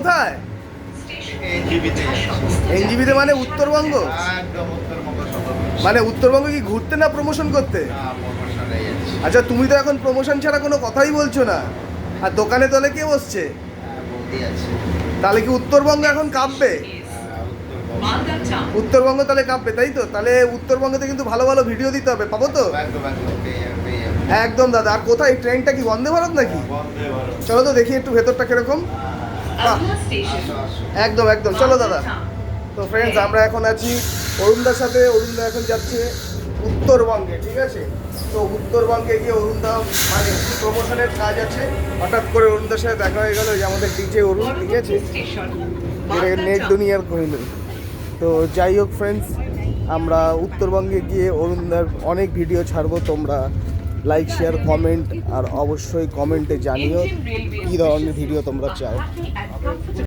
কোথায়? এনজিবিতে মানে উত্তরবঙ্গ? মানে উত্তরবঙ্গ কি ঘুরতে না প্রমোশন করতে? আচ্ছা, তুমি তো এখন প্রমোশন ছাড়া কোনো কথাই বলছো না। আর দোকানে তলে কে বসছে? তাহলে কি উত্তরবঙ্গ এখন কাঁপবে? উত্তরবঙ্গ তাহলে কাঁপবে, তাই তো? তাহলে উত্তরবঙ্গতে কিন্তু ভালো ভালো ভিডিও দিতে হবে, পাবো তো? একদম দাদা। আর কোথায় ট্রেনটা কি বন্দে ভারত নাকি? চলো তো দেখি একটু ভেতরটা কিরকম। একদম একদম, চলো দাদা। তো ফ্রেন্ডস, আমরা এখন আছি অরুণদার সাথে। অরুণদা এখন যাচ্ছে উত্তরবঙ্গে, ঠিক আছে? তো উত্তরবঙ্গে গিয়ে অরুণদা মানে প্রমোশনের কাজ আছে। হঠাৎ করে অরুণদার সাথে দেখা হয়ে গেল, যে আমাদের ডিজে অরুণ, ঠিক আছে? যেটাকে নেট দুনিয়ার কোহিনূর। তো যাই হোক ফ্রেন্ডস, আমরা উত্তরবঙ্গে গিয়ে অরুণদার অনেক ভিডিও ছাড়বো। তোমরা লাইক, শেয়ার, কমেন্ট, আর অবশ্যই কমেন্টে জানিও কী ধরনের ভিডিও তোমরা চাও।